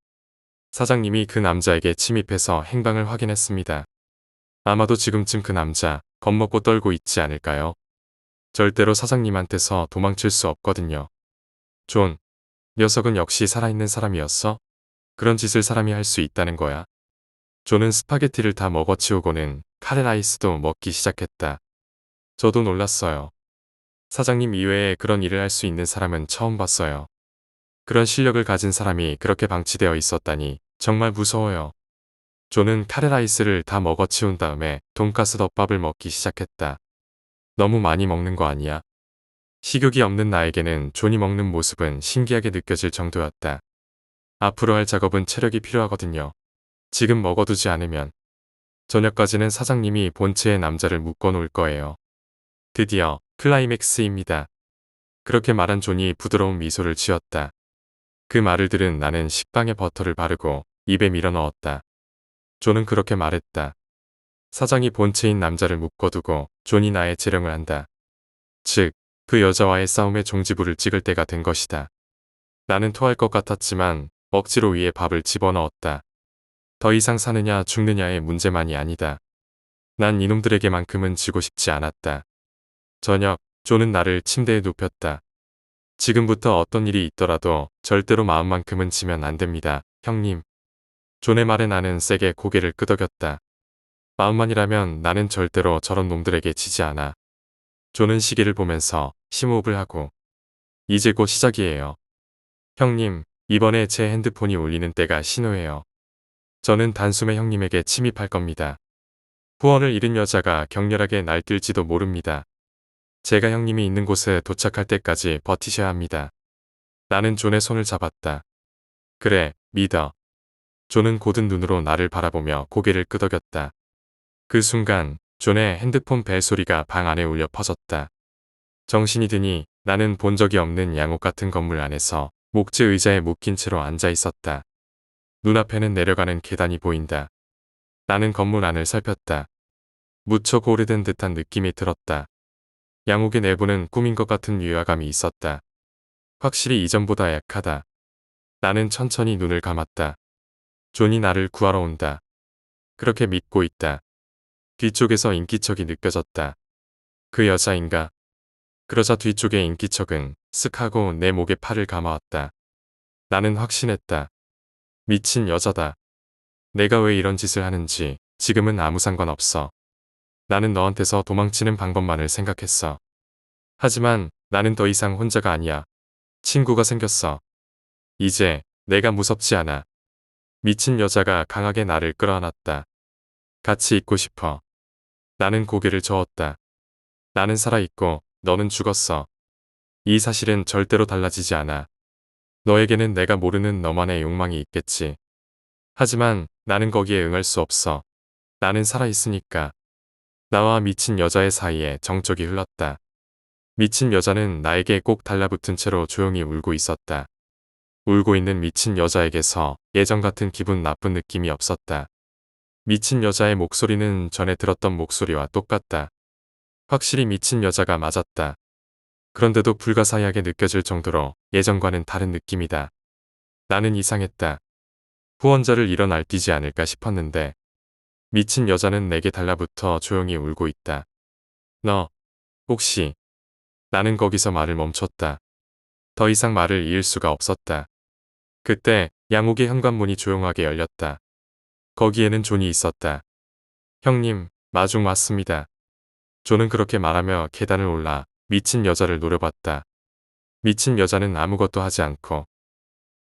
사장님이 그 남자에게 침입해서 행방을 확인했습니다. 아마도 지금쯤 그 남자 겁먹고 떨고 있지 않을까요? 절대로 사장님한테서 도망칠 수 없거든요. 존, 녀석은 역시 살아있는 사람이었어? 그런 짓을 사람이 할 수 있다는 거야? 존은 스파게티를 다 먹어치우고는 카레라이스도 먹기 시작했다. 저도 놀랐어요. 사장님 이외에 그런 일을 할 수 있는 사람은 처음 봤어요. 그런 실력을 가진 사람이 그렇게 방치되어 있었다니 정말 무서워요. 존은 카레라이스를 다 먹어치운 다음에 돈가스 덮밥을 먹기 시작했다. 너무 많이 먹는 거 아니야? 식욕이 없는 나에게는 존이 먹는 모습은 신기하게 느껴질 정도였다. 앞으로 할 작업은 체력이 필요하거든요. 지금 먹어두지 않으면 저녁까지는 사장님이 본체의 남자를 묶어놓을 거예요. 드디어 클라이맥스입니다. 그렇게 말한 존이 부드러운 미소를 지었다. 그 말을 들은 나는 식빵에 버터를 바르고 입에 밀어 넣었다. 존은 그렇게 말했다. 사장이 본체인 남자를 묶어두고 존이 나의 재령을 한다. 즉, 그 여자와의 싸움에 종지부를 찍을 때가 된 것이다. 나는 토할 것 같았지만 억지로 위에 밥을 집어넣었다. 더 이상 사느냐 죽느냐의 문제만이 아니다. 난 이놈들에게만큼은 지고 싶지 않았다. 저녁, 존은 나를 침대에 눕혔다. 지금부터 어떤 일이 있더라도 절대로 마음만큼은 지면 안 됩니다, 형님. 존의 말에 나는 세게 고개를 끄덕였다. 마음만이라면 나는 절대로 저런 놈들에게 지지 않아. 존은 시계를 보면서 심호흡을 하고. 이제 곧 시작이에요. 형님, 이번에 제 핸드폰이 울리는 때가 신호예요. 저는 단숨에 형님에게 침입할 겁니다. 후원을 잃은 여자가 격렬하게 날뛸지도 모릅니다. 제가 형님이 있는 곳에 도착할 때까지 버티셔야 합니다. 나는 존의 손을 잡았다. 그래, 믿어. 존은 고든 눈으로 나를 바라보며 고개를 끄덕였다. 그 순간 존의 핸드폰 벨소리가 방 안에 울려 퍼졌다. 정신이 드니 나는 본 적이 없는 양옥 같은 건물 안에서 목재 의자에 묶인 채로 앉아 있었다. 눈앞에는 내려가는 계단이 보인다. 나는 건물 안을 살폈다. 무척 오래된 듯한 느낌이 들었다. 양옥의 내부는 꾸민 것 같은 유화감이 있었다. 확실히 이전보다 약하다. 나는 천천히 눈을 감았다. 존이 나를 구하러 온다. 그렇게 믿고 있다. 뒤쪽에서 인기척이 느껴졌다. 그 여자인가? 그러자 뒤쪽의 인기척은 쓱 하고 내 목에 팔을 감아왔다. 나는 확신했다. 미친 여자다. 내가 왜 이런 짓을 하는지 지금은 아무 상관없어. 나는 너한테서 도망치는 방법만을 생각했어. 하지만 나는 더 이상 혼자가 아니야. 친구가 생겼어. 이제 내가 무섭지 않아. 미친 여자가 강하게 나를 끌어안았다. 같이 있고 싶어. 나는 고개를 저었다. 나는 살아있고 너는 죽었어. 이 사실은 절대로 달라지지 않아. 너에게는 내가 모르는 너만의 욕망이 있겠지. 하지만 나는 거기에 응할 수 없어. 나는 살아있으니까. 나와 미친 여자의 사이에 정적이 흘렀다. 미친 여자는 나에게 꼭 달라붙은 채로 조용히 울고 있었다. 울고 있는 미친 여자에게서 예전 같은 기분 나쁜 느낌이 없었다. 미친 여자의 목소리는 전에 들었던 목소리와 똑같다. 확실히 미친 여자가 맞았다. 그런데도 불가사의하게 느껴질 정도로 예전과는 다른 느낌이다. 나는 이상했다. 후원자를 일어 날뛰지 않을까 싶었는데 미친 여자는 내게 달라붙어 조용히 울고 있다. 너 혹시... 나는 거기서 말을 멈췄다. 더 이상 말을 이을 수가 없었다. 그때 양옥의 현관문이 조용하게 열렸다. 거기에는 존이 있었다. 형님, 마중 왔습니다. 존은 그렇게 말하며 계단을 올라 미친 여자를 노려봤다. 미친 여자는 아무것도 하지 않고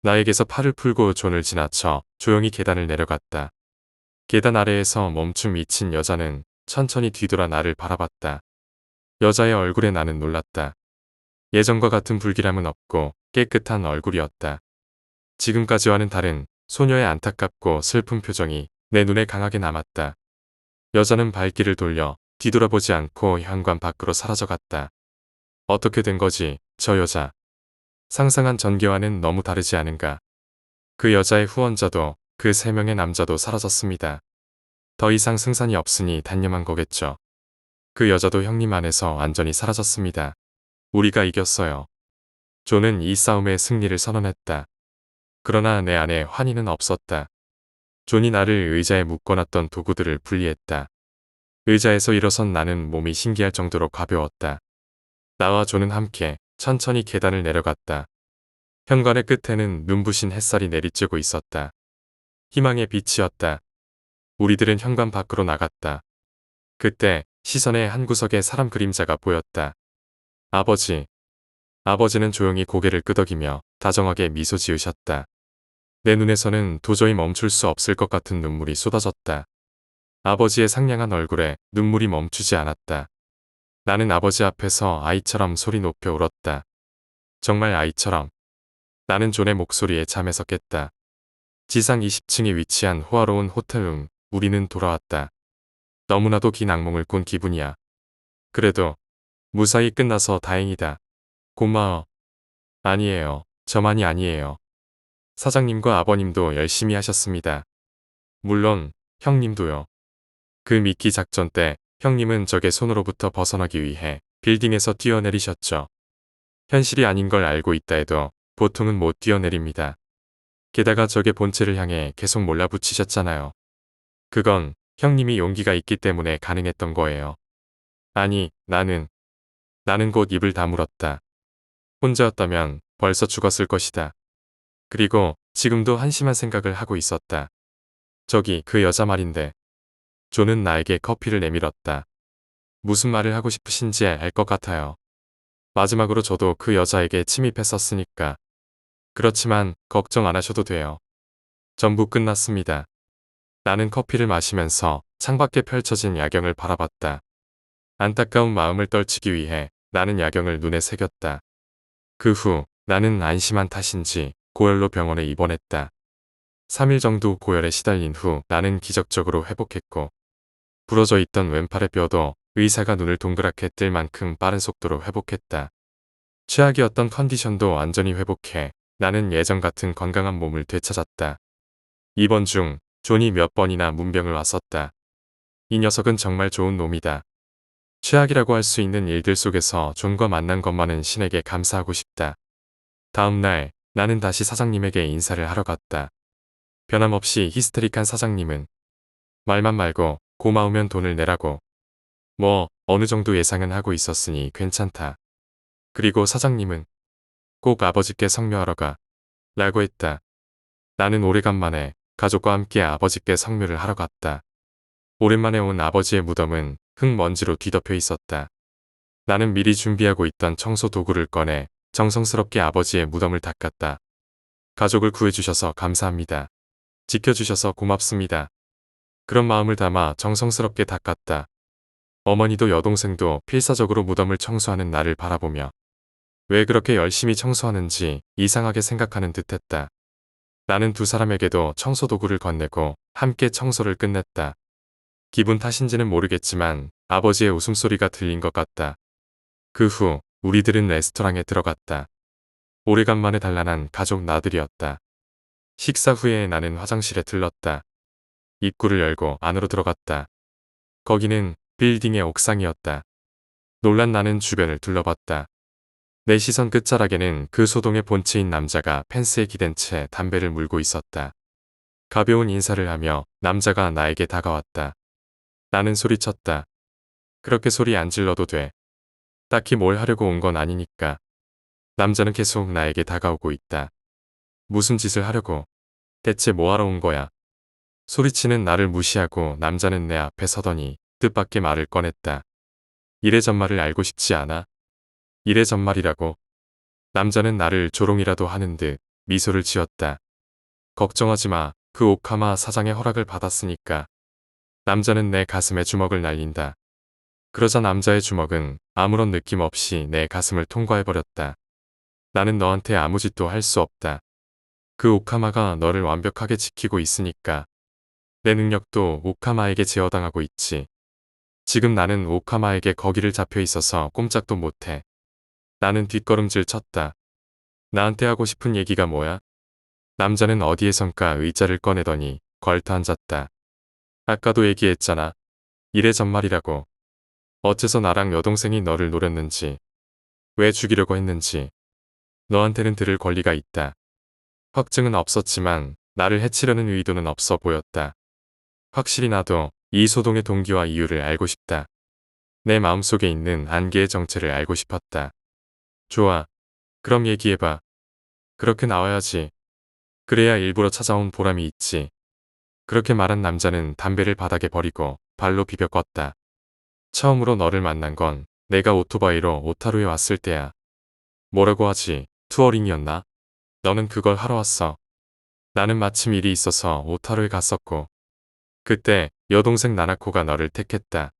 나에게서 팔을 풀고 존을 지나쳐 조용히 계단을 내려갔다. 계단 아래에서 멈춘 미친 여자는 천천히 뒤돌아 나를 바라봤다. 여자의 얼굴에 나는 놀랐다. 예전과 같은 불길함은 없고 깨끗한 얼굴이었다. 지금까지와는 다른 소녀의 안타깝고 슬픈 표정이 내 눈에 강하게 남았다. 여자는 발길을 돌려 뒤돌아보지 않고 현관 밖으로 사라져갔다. 어떻게 된 거지, 저 여자. 상상한 전개와는 너무 다르지 않은가. 그 여자의 후원자도 그 3명의 남자도 사라졌습니다. 더 이상 승산이 없으니 단념한 거겠죠. 그 여자도 형님 안에서 완전히 사라졌습니다. 우리가 이겼어요. 존은 이 싸움의 승리를 선언했다. 그러나 내 안에 환희는 없었다. 존이 나를 의자에 묶어놨던 도구들을 분리했다. 의자에서 일어선 나는 몸이 신기할 정도로 가벼웠다. 나와 존은 함께 천천히 계단을 내려갔다. 현관의 끝에는 눈부신 햇살이 내리쬐고 있었다. 희망의 빛이었다. 우리들은 현관 밖으로 나갔다. 그때 시선의 한 구석에 사람 그림자가 보였다. 아버지. 아버지는 조용히 고개를 끄덕이며 다정하게 미소 지으셨다. 내 눈에서는 도저히 멈출 수 없을 것 같은 눈물이 쏟아졌다. 아버지의 상냥한 얼굴에 눈물이 멈추지 않았다. 나는 아버지 앞에서 아이처럼 소리 높여 울었다. 정말 아이처럼. 나는 존의 목소리에 잠에서 깼다. 지상 20층에 위치한 호화로운 호텔룸, 우리는 돌아왔다. 너무나도 긴 악몽을 꾼 기분이야. 그래도 무사히 끝나서 다행이다. 고마워. 아니에요. 저만이 아니에요. 사장님과 아버님도 열심히 하셨습니다. 물론 형님도요. 그 미끼 작전 때 형님은 적의 손으로부터 벗어나기 위해 빌딩에서 뛰어내리셨죠. 현실이 아닌 걸 알고 있다 해도 보통은 못 뛰어내립니다. 게다가 적의 본체를 향해 계속 몰라붙이셨잖아요. 그건 형님이 용기가 있기 때문에 가능했던 거예요. 아니, 나는 곧 입을 다물었다. 혼자였다면 벌써 죽었을 것이다. 그리고 지금도 한심한 생각을 하고 있었다. 저기 그 여자 말인데. 존은 나에게 커피를 내밀었다. 무슨 말을 하고 싶으신지 알 것 같아요. 마지막으로 저도 그 여자에게 침입했었으니까. 그렇지만 걱정 안 하셔도 돼요. 전부 끝났습니다. 나는 커피를 마시면서 창밖에 펼쳐진 야경을 바라봤다. 안타까운 마음을 떨치기 위해 나는 야경을 눈에 새겼다. 그 후 나는 안심한 탓인지 고열로 병원에 입원했다. 3일 정도 고열에 시달린 후 나는 기적적으로 회복했고 부러져 있던 왼팔의 뼈도 의사가 눈을 동그랗게 뜰 만큼 빠른 속도로 회복했다. 최악이었던 컨디션도 완전히 회복해 나는 예전 같은 건강한 몸을 되찾았다. 입원 중 존이 몇 번이나 문병을 왔었다. 이 녀석은 정말 좋은 놈이다. 최악이라고 할 수 있는 일들 속에서 존과 만난 것만은 신에게 감사하고 싶다. 다음 날 나는 다시 사장님에게 인사를 하러 갔다. 변함없이 히스테릭한 사장님은 말만 말고 고마우면 돈을 내라고. 뭐 어느 정도 예상은 하고 있었으니 괜찮다. 그리고 사장님은 꼭 아버지께 성묘하러 가 라고 했다. 나는 오래간만에 가족과 함께 아버지께 성묘를 하러 갔다. 오랜만에 온 아버지의 무덤은 흙먼지로 뒤덮여 있었다. 나는 미리 준비하고 있던 청소 도구를 꺼내 정성스럽게 아버지의 무덤을 닦았다. 가족을 구해주셔서 감사합니다. 지켜주셔서 고맙습니다. 그런 마음을 담아 정성스럽게 닦았다. 어머니도 여동생도 필사적으로 무덤을 청소하는 나를 바라보며 왜 그렇게 열심히 청소하는지 이상하게 생각하는 듯했다. 나는 두 사람에게도 청소 도구를 건네고 함께 청소를 끝냈다. 기분 탓인지는 모르겠지만 아버지의 웃음소리가 들린 것 같다. 그 후 우리들은 레스토랑에 들어갔다. 오래간만에 단란한 가족 나들이었다. 식사 후에 나는 화장실에 들렀다. 입구를 열고 안으로 들어갔다. 거기는 빌딩의 옥상이었다. 놀란 나는 주변을 둘러봤다. 내 시선 끝자락에는 그 소동의 본체인 남자가 펜스에 기댄 채 담배를 물고 있었다. 가벼운 인사를 하며 남자가 나에게 다가왔다. 나는 소리쳤다. 그렇게 소리 안 질러도 돼. 딱히 뭘 하려고 온 건 아니니까. 남자는 계속 나에게 다가오고 있다. 무슨 짓을 하려고? 대체 뭐하러 온 거야? 소리치는 나를 무시하고 남자는 내 앞에 서더니 뜻밖의 말을 꺼냈다. 이래전말을 알고 싶지 않아? 이래전말이라고? 남자는 나를 조롱이라도 하는 듯 미소를 지었다. 걱정하지 마. 그 오카마 사장의 허락을 받았으니까. 남자는 내 가슴에 주먹을 날린다. 그러자 남자의 주먹은 아무런 느낌 없이 내 가슴을 통과해버렸다. 나는 너한테 아무 짓도 할 수 없다. 그 오카마가 너를 완벽하게 지키고 있으니까. 내 능력도 오카마에게 제어당하고 있지. 지금 나는 오카마에게 거기를 잡혀 있어서 꼼짝도 못해. 나는 뒷걸음질 쳤다. 나한테 하고 싶은 얘기가 뭐야? 남자는 어디에선가 의자를 꺼내더니 걸터 앉았다. 아까도 얘기했잖아. 이래전말이라고. 어째서 나랑 여동생이 너를 노렸는지, 왜 죽이려고 했는지. 너한테는 들을 권리가 있다. 확증은 없었지만 나를 해치려는 의도는 없어 보였다. 확실히 나도 이 소동의 동기와 이유를 알고 싶다. 내 마음속에 있는 안개의 정체를 알고 싶었다. 좋아. 그럼 얘기해봐. 그렇게 나와야지. 그래야 일부러 찾아온 보람이 있지. 그렇게 말한 남자는 담배를 바닥에 버리고 발로 비벼 껐다. 처음으로 너를 만난 건 내가 오토바이로 오타루에 왔을 때야. 뭐라고 하지? 투어링이었나? 너는 그걸 하러 왔어. 나는 마침 일이 있어서 오타루에 갔었고. 그때 여동생 나나코가 너를 택했다.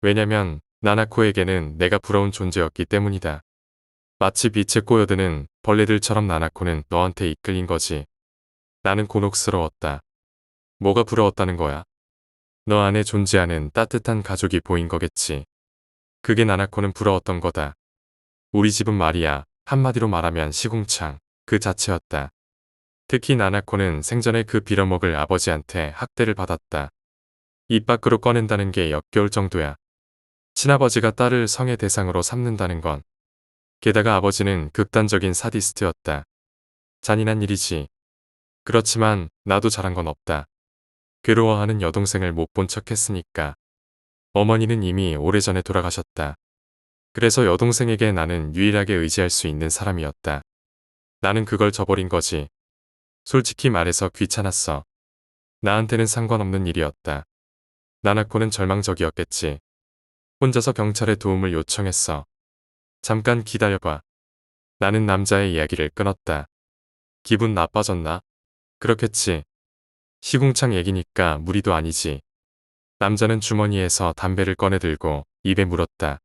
왜냐면 나나코에게는 내가 부러운 존재였기 때문이다. 마치 빛에 꼬여드는 벌레들처럼 나나코는 너한테 이끌린 거지. 나는 곤혹스러웠다. 뭐가 부러웠다는 거야? 너 안에 존재하는 따뜻한 가족이 보인 거겠지. 그게 나나코는 부러웠던 거다. 우리 집은 말이야. 한마디로 말하면 시궁창 그 자체였다. 특히 나나코는 생전에 그 빌어먹을 아버지한테 학대를 받았다. 입 밖으로 꺼낸다는 게 역겨울 정도야. 친아버지가 딸을 성의 대상으로 삼는다는 건. 게다가 아버지는 극단적인 사디스트였다. 잔인한 일이지. 그렇지만 나도 잘한 건 없다. 괴로워하는 여동생을 못 본 척했으니까. 어머니는 이미 오래전에 돌아가셨다. 그래서 여동생에게 나는 유일하게 의지할 수 있는 사람이었다. 나는 그걸 저버린 거지. 솔직히 말해서 귀찮았어. 나한테는 상관없는 일이었다. 나나코는 절망적이었겠지. 혼자서 경찰에 도움을 요청했어. 잠깐 기다려봐. 나는 남자의 이야기를 끊었다. 기분 나빠졌나? 그렇겠지. 시궁창 얘기니까 무리도 아니지. 남자는 주머니에서 담배를 꺼내 들고 입에 물었다.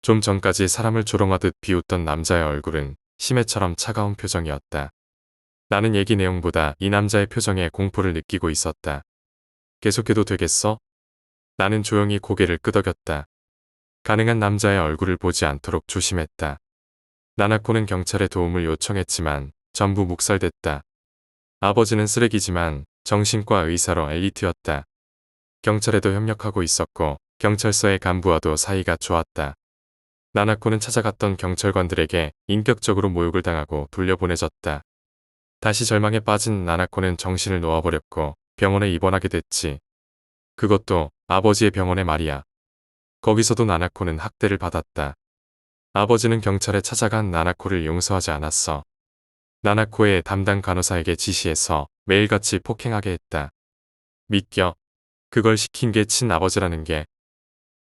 좀 전까지 사람을 조롱하듯 비웃던 남자의 얼굴은 심해처럼 차가운 표정이었다. 나는 얘기 내용보다 이 남자의 표정에 공포를 느끼고 있었다. 계속해도 되겠어? 나는 조용히 고개를 끄덕였다. 가능한 남자의 얼굴을 보지 않도록 조심했다. 나나코는 경찰에 도움을 요청했지만 전부 묵살됐다. 아버지는 쓰레기지만 정신과 의사로 엘리트였다. 경찰에도 협력하고 있었고 경찰서의 간부와도 사이가 좋았다. 나나코는 찾아갔던 경찰관들에게 인격적으로 모욕을 당하고 돌려보내졌다. 다시 절망에 빠진 나나코는 정신을 놓아버렸고 병원에 입원하게 됐지. 그것도 아버지의 병원에 말이야. 거기서도 나나코는 학대를 받았다. 아버지는 경찰에 찾아간 나나코를 용서하지 않았어. 나나코의 담당 간호사에게 지시해서 매일같이 폭행하게 했다. 믿겨. 그걸 시킨 게 친아버지라는 게.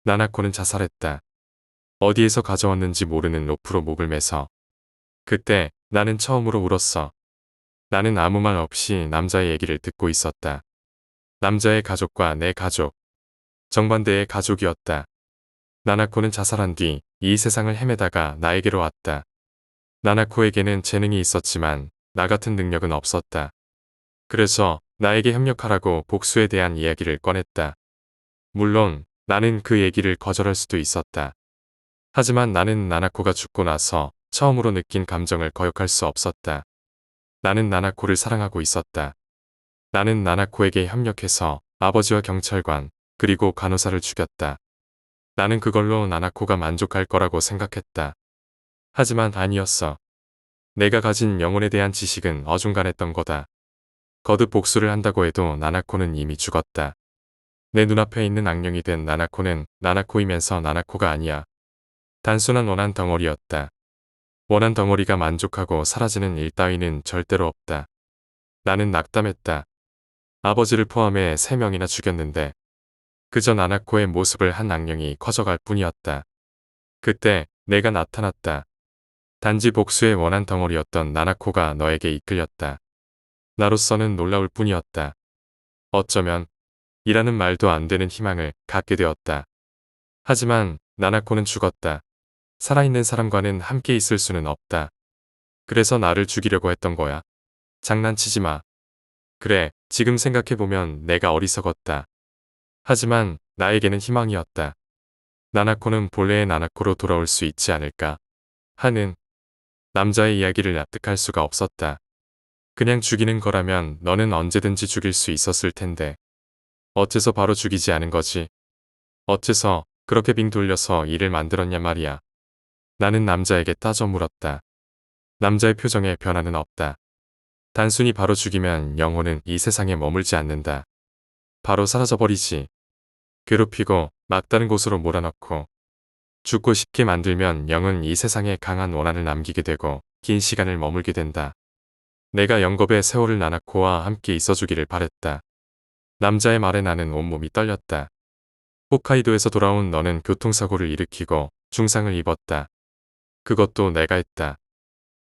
나나코는 자살했다. 어디에서 가져왔는지 모르는 로프로 목을 매서. 그때 나는 처음으로 울었어. 나는 아무 말 없이 남자의 얘기를 듣고 있었다. 남자의 가족과 내 가족. 정반대의 가족이었다. 나나코는 자살한 뒤 이 세상을 헤매다가 나에게로 왔다. 나나코에게는 재능이 있었지만 나 같은 능력은 없었다. 그래서 나에게 협력하라고 복수에 대한 이야기를 꺼냈다. 물론 나는 그 얘기를 거절할 수도 있었다. 하지만 나는 나나코가 죽고 나서 처음으로 느낀 감정을 거역할 수 없었다. 나는 나나코를 사랑하고 있었다. 나는 나나코에게 협력해서 아버지와 경찰관, 그리고 간호사를 죽였다. 나는 그걸로 나나코가 만족할 거라고 생각했다. 하지만 아니었어. 내가 가진 영혼에 대한 지식은 어중간했던 거다. 거듭 복수를 한다고 해도 나나코는 이미 죽었다. 내 눈앞에 있는 악령이 된 나나코는 나나코이면서 나나코가 아니야. 단순한 원한 덩어리였다. 원한 덩어리가 만족하고 사라지는 일 따위는 절대로 없다. 나는 낙담했다. 아버지를 포함해 3명이나 죽였는데 그저 나나코의 모습을 한 악령이 커져갈 뿐이었다. 그때 내가 나타났다. 단지 복수의 원한 덩어리였던 나나코가 너에게 이끌렸다. 나로서는 놀라울 뿐이었다. 어쩌면 이라는 말도 안 되는 희망을 갖게 되었다. 하지만 나나코는 죽었다. 살아있는 사람과는 함께 있을 수는 없다. 그래서 나를 죽이려고 했던 거야. 장난치지 마. 그래, 지금 생각해보면 내가 어리석었다. 하지만 나에게는 희망이었다. 나나코는 본래의 나나코로 돌아올 수 있지 않을까 하는 남자의 이야기를 납득할 수가 없었다. 그냥 죽이는 거라면 너는 언제든지 죽일 수 있었을 텐데 어째서 바로 죽이지 않은 거지? 어째서 그렇게 빙 돌려서 일을 만들었냐 말이야. 나는 남자에게 따져 물었다. 남자의 표정에 변화는 없다. 단순히 바로 죽이면 영혼은 이 세상에 머물지 않는다. 바로 사라져버리지. 괴롭히고 막다른 곳으로 몰아넣고 죽고 싶게 만들면 영은 이 세상에 강한 원한을 남기게 되고 긴 시간을 머물게 된다. 내가 영겁의 세월을 나나코와 함께 있어주기를 바랬다. 남자의 말에 나는 온몸이 떨렸다. 홋카이도에서 돌아온 너는 교통사고를 일으키고 중상을 입었다. 그것도 내가 했다.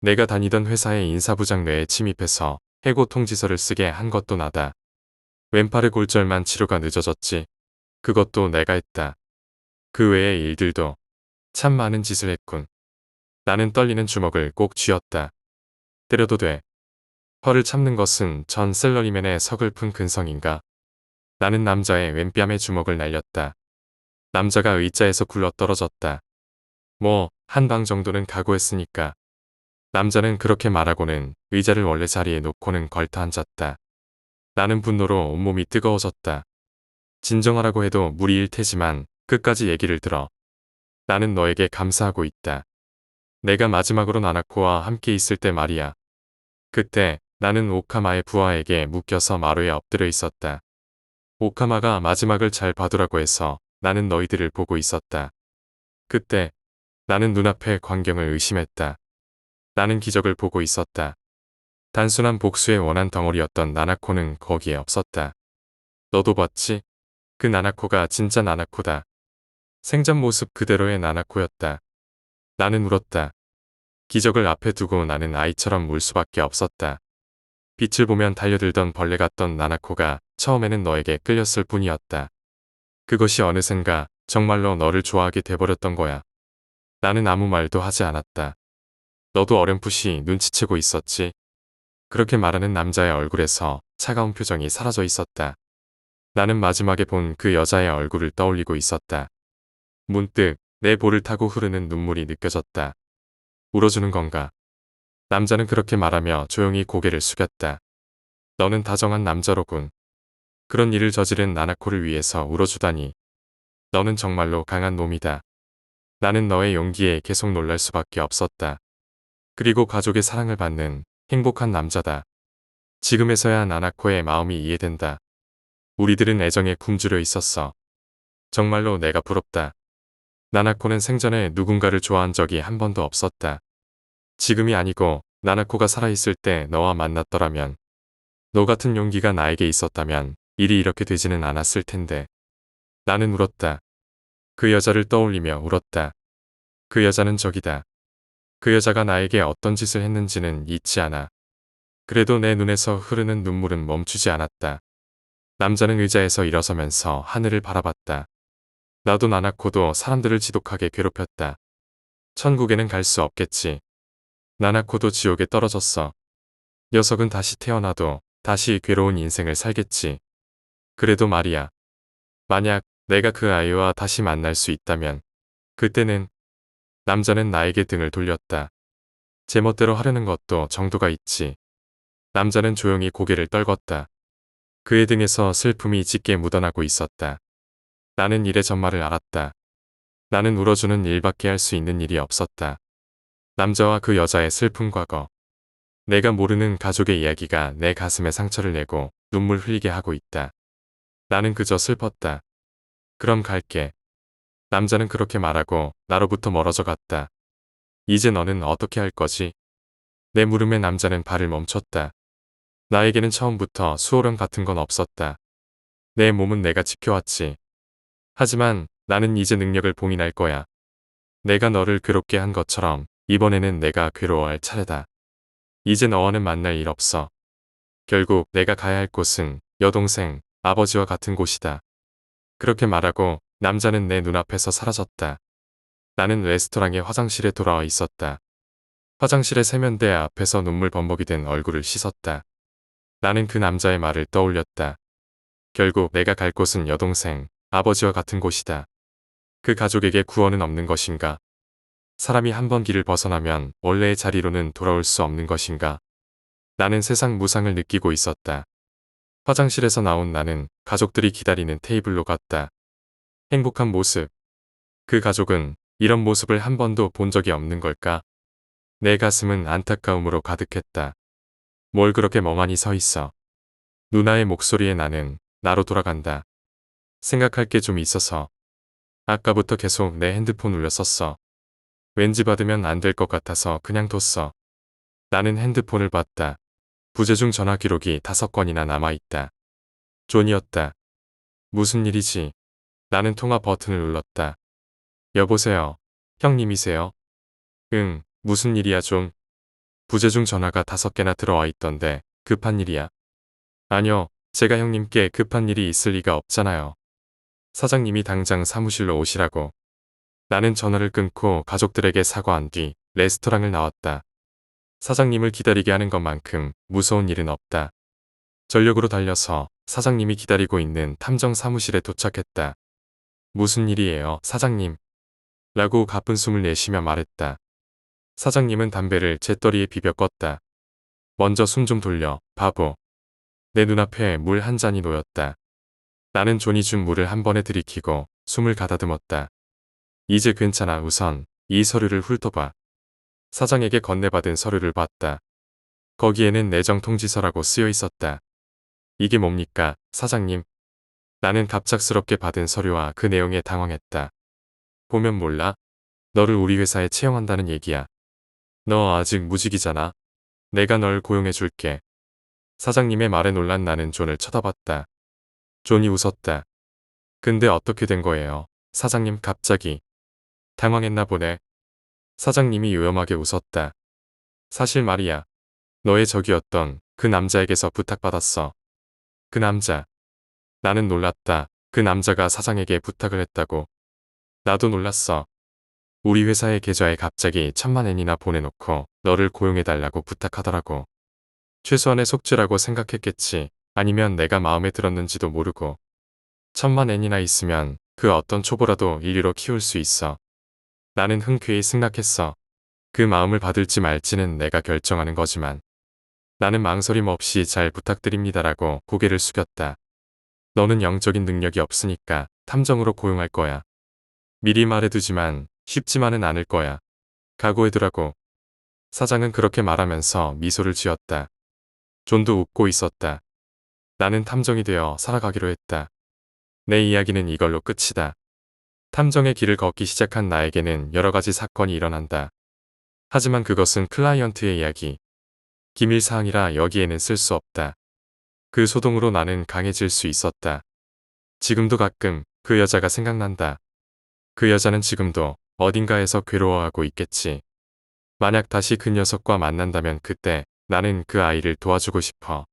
내가 다니던 회사의 인사부장 뇌에 침입해서 해고 통지서를 쓰게 한 것도 나다. 왼팔의 골절만 치료가 늦어졌지. 그것도 내가 했다. 그 외의 일들도 참 많은 짓을 했군. 나는 떨리는 주먹을 꼭 쥐었다. 때려도 돼. 혀를 참는 것은 전 셀러리맨의 서글픈 근성인가? 나는 남자의 왼뺨에 주먹을 날렸다. 남자가 의자에서 굴러 떨어졌다. 뭐, 한 방 정도는 각오했으니까. 남자는 그렇게 말하고는 의자를 원래 자리에 놓고는 걸터 앉았다. 나는 분노로 온몸이 뜨거워졌다. 진정하라고 해도 무리일 테지만 끝까지 얘기를 들어. 나는 너에게 감사하고 있다. 내가 마지막으로 나나코와 함께 있을 때 말이야. 그때 나는 오카마의 부하에게 묶여서 마루에 엎드려 있었다. 오카마가 마지막을 잘 봐두라고 해서 나는 너희들을 보고 있었다. 그때 나는 눈앞의 광경을 의심했다. 나는 기적을 보고 있었다. 단순한 복수의 원한 덩어리였던 나나코는 거기에 없었다. 너도 봤지? 그 나나코가 진짜 나나코다. 생전 모습 그대로의 나나코였다. 나는 울었다. 기적을 앞에 두고 나는 아이처럼 울 수밖에 없었다. 빛을 보면 달려들던 벌레 같던 나나코가 처음에는 너에게 끌렸을 뿐이었다. 그것이 어느샌가 정말로 너를 좋아하게 돼버렸던 거야. 나는 아무 말도 하지 않았다. 너도 어렴풋이 눈치채고 있었지. 그렇게 말하는 남자의 얼굴에서 차가운 표정이 사라져 있었다. 나는 마지막에 본 그 여자의 얼굴을 떠올리고 있었다. 문득 내 볼을 타고 흐르는 눈물이 느껴졌다. 울어주는 건가? 남자는 그렇게 말하며 조용히 고개를 숙였다. 너는 다정한 남자로군. 그런 일을 저지른 나나코를 위해서 울어주다니. 너는 정말로 강한 놈이다. 나는 너의 용기에 계속 놀랄 수밖에 없었다. 그리고 가족의 사랑을 받는 행복한 남자다. 지금에서야 나나코의 마음이 이해된다. 우리들은 애정에 굶주려 있었어. 정말로 내가 부럽다. 나나코는 생전에 누군가를 좋아한 적이 한 번도 없었다. 지금이 아니고 나나코가 살아있을 때 너와 만났더라면, 너 같은 용기가 나에게 있었다면 일이 이렇게 되지는 않았을 텐데. 나는 울었다. 그 여자를 떠올리며 울었다. 그 여자는 저기다. 그 여자가 나에게 어떤 짓을 했는지는 잊지 않아. 그래도 내 눈에서 흐르는 눈물은 멈추지 않았다. 남자는 의자에서 일어서면서 하늘을 바라봤다. 나도 나나코도 사람들을 지독하게 괴롭혔다. 천국에는 갈 수 없겠지. 나나코도 지옥에 떨어졌어. 녀석은 다시 태어나도 다시 괴로운 인생을 살겠지. 그래도 말이야. 만약 내가 그 아이와 다시 만날 수 있다면 그때는 남자는 나에게 등을 돌렸다. 제멋대로 하려는 것도 정도가 있지. 남자는 조용히 고개를 떨궜다. 그의 등에서 슬픔이 짙게 묻어나고 있었다. 나는 일의 전말을 알았다. 나는 울어주는 일밖에 할 수 있는 일이 없었다. 남자와 그 여자의 슬픈 과거. 내가 모르는 가족의 이야기가 내 가슴에 상처를 내고 눈물 흘리게 하고 있다. 나는 그저 슬펐다. 그럼 갈게. 남자는 그렇게 말하고 나로부터 멀어져 갔다. 이제 너는 어떻게 할 거지? 내 물음에 남자는 발을 멈췄다. 나에게는 처음부터 수호령 같은 건 없었다. 내 몸은 내가 지켜왔지. 하지만 나는 이제 능력을 봉인할 거야. 내가 너를 괴롭게 한 것처럼 이번에는 내가 괴로워할 차례다. 이제 너와는 만날 일 없어. 결국 내가 가야 할 곳은 여동생, 아버지와 같은 곳이다. 그렇게 말하고 남자는 내 눈앞에서 사라졌다. 나는 레스토랑의 화장실에 돌아와 있었다. 화장실의 세면대 앞에서 눈물 범벅이 된 얼굴을 씻었다. 나는 그 남자의 말을 떠올렸다. 결국 내가 갈 곳은 여동생, 아버지와 같은 곳이다. 그 가족에게 구원은 없는 것인가? 사람이 한 번 길을 벗어나면 원래의 자리로는 돌아올 수 없는 것인가? 나는 세상 무상을 느끼고 있었다. 화장실에서 나온 나는 가족들이 기다리는 테이블로 갔다. 행복한 모습. 그 가족은 이런 모습을 한 번도 본 적이 없는 걸까? 내 가슴은 안타까움으로 가득했다. 뭘 그렇게 멍하니 서 있어. 누나의 목소리에 나는 나로 돌아간다. 생각할 게 좀 있어서. 아까부터 계속 내 핸드폰 울렸었어. 왠지 받으면 안 될 것 같아서 그냥 뒀어. 나는 핸드폰을 봤다. 부재중 전화 기록이 5건이나 남아있다. 존이었다. 무슨 일이지? 나는 통화 버튼을 눌렀다. 여보세요. 형님이세요? 응, 무슨 일이야 좀. 부재중 전화가 5개나 들어와 있던데 급한 일이야. 아니요, 제가 형님께 급한 일이 있을 리가 없잖아요. 사장님이 당장 사무실로 오시라고. 나는 전화를 끊고 가족들에게 사과한 뒤 레스토랑을 나왔다. 사장님을 기다리게 하는 것만큼 무서운 일은 없다. 전력으로 달려서 사장님이 기다리고 있는 탐정 사무실에 도착했다. 무슨 일이에요, 사장님? 라고 가쁜 숨을 내쉬며 말했다. 사장님은 담배를 재떨이에 비벼 껐다. 먼저 숨 좀 돌려, 바보. 내 눈앞에 물 한 잔이 놓였다. 나는 존이 준 물을 한 번에 들이키고 숨을 가다듬었다. 이제 괜찮아. 우선 이 서류를 훑어봐. 사장에게 건네받은 서류를 봤다. 거기에는 내정 통지서라고 쓰여 있었다. 이게 뭡니까, 사장님? 나는 갑작스럽게 받은 서류와 그 내용에 당황했다. 보면 몰라? 너를 우리 회사에 채용한다는 얘기야. 너 아직 무직이잖아. 내가 널 고용해줄게. 사장님의 말에 놀란 나는 존을 쳐다봤다. 존이 웃었다. 근데 어떻게 된 거예요, 사장님 갑자기? 당황했나 보네. 사장님이 요염하게 웃었다. 사실 말이야. 너의 적이었던 그 남자에게서 부탁받았어. 그 남자. 나는 놀랐다. 그 남자가 사장에게 부탁을 했다고. 나도 놀랐어. 우리 회사의 계좌에 갑자기 1,000만 엔이나 보내놓고 너를 고용해달라고 부탁하더라고. 최소한의 속죄라고 생각했겠지. 아니면 내가 마음에 들었는지도 모르고. 1,000만 엔이나 있으면 그 어떤 초보라도 인류로 키울 수 있어. 나는 흔쾌히 승낙했어. 그 마음을 받을지 말지는 내가 결정하는 거지만. 나는 망설임 없이 잘 부탁드립니다라고 고개를 숙였다. 너는 영적인 능력이 없으니까 탐정으로 고용할 거야. 미리 말해두지만 쉽지만은 않을 거야. 각오해두라고. 사장은 그렇게 말하면서 미소를 지었다. 존도 웃고 있었다. 나는 탐정이 되어 살아가기로 했다. 내 이야기는 이걸로 끝이다. 탐정의 길을 걷기 시작한 나에게는 여러 가지 사건이 일어난다. 하지만 그것은 클라이언트의 이야기. 기밀사항이라 여기에는 쓸 수 없다. 그 소동으로 나는 강해질 수 있었다. 지금도 가끔 그 여자가 생각난다. 그 여자는 지금도 어딘가에서 괴로워하고 있겠지. 만약 다시 그 녀석과 만난다면 그때 나는 그 아이를 도와주고 싶어.